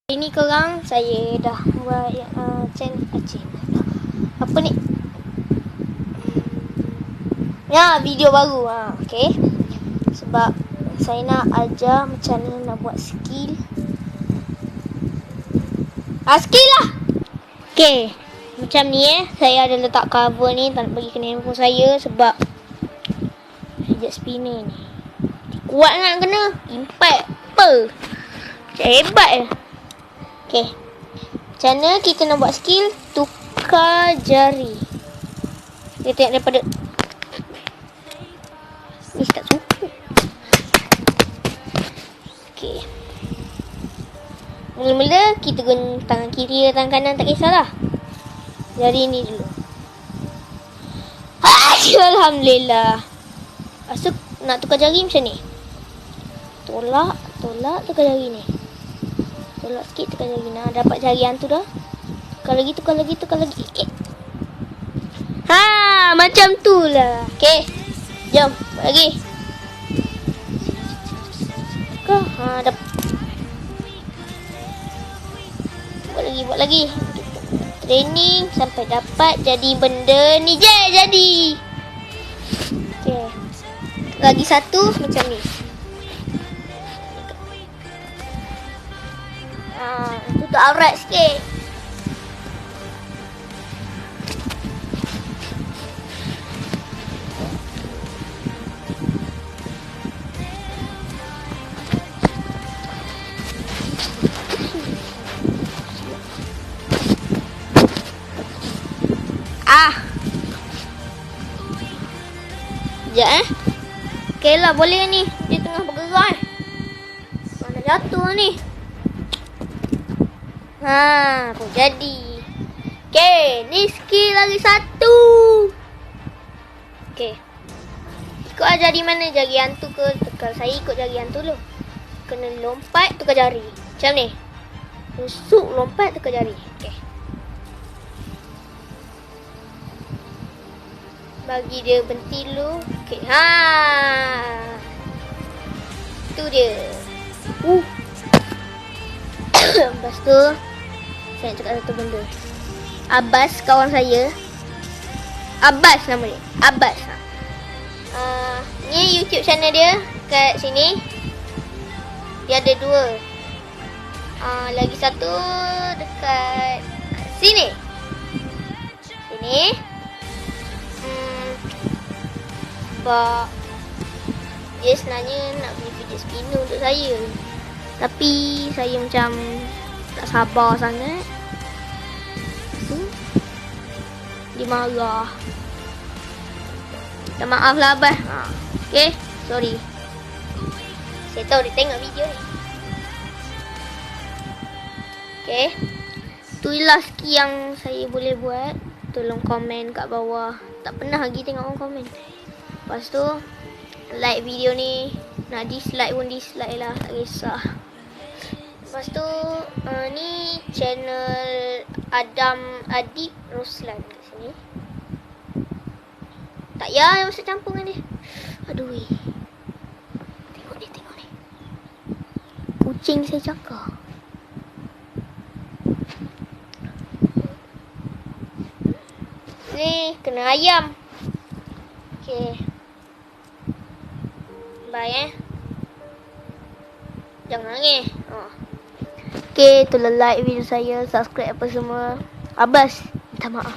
Ini korang, saya dah buat channel apa ni? Ya, video baru. Okay. Sebab saya nak ajar macam mana nak buat skill. Skill lah. Okay. Macam ni saya ada letak cover ni. Tak nak bagi kena handphone saya sebab jet spinner ni kuat nak kena impact apa. Macam hebat je. Okay. Macam mana kita nak buat skill tukar jari. Kita tengok daripada ni tak suka. Okay. Mula-mula kita guna tangan kiri atau tangan kanan tak kisahlah. Jari ni dulu. Alhamdulillah. Lepas tu nak tukar jari macam ni. Tolak tukar jari ni. Tolak sikit tukar jari. Nah, dapat jari hantu dah. Tukar lagi. Macam tu lah. Okay. Jom. Buat lagi. Dapat. Buat lagi. Training sampai dapat jadi benda ni je. Jadi. Okay. Lagi satu macam ni. Tutup aurat sikit. Sekejap Okay lah, boleh ni. Dia tengah bergerak Mana jatuh ni. Pun jadi. Okay, ni skill lagi satu. Okay. Ikut lah jari mana, jari hantu ke tukar. Saya ikut jari hantu dulu. Kena lompat tukar jari. Macam ni. Rusuk lompat tukar jari. Okay. Bagi dia berhenti dulu. Okay. Tu dia. Lepas tu saya nak cakap satu benda. Abbas, kawan saya. Abbas nama dia. Abbas. Ni YouTube channel dia. Kat sini dia ada dua. Lagi satu dekat sini. Sebab dia sebenarnya nak beli fidget spinner untuk saya. Tapi saya macam tak sabar sangat. Dia marah. Minta maaf lah Abah. Okay, sorry. Saya tahu dia tengok video ni. Okay, itulah skill yang saya boleh buat. Tolong komen kat bawah. Tak pernah lagi tengok orang komen. Lepas tu like video ni. Nak dislike pun dislike lah. Tak kisah. Lepas tu ni channel Adam Adib Roslan kat sini. Tak payah masa campur dengan dia. Aduh. Tengok ni. Kucing saya cakap. Ni kena ayam. Okay. Bye Jangan nangis. Okay, tolong like video saya, subscribe apa semua. Abbas, minta maaf.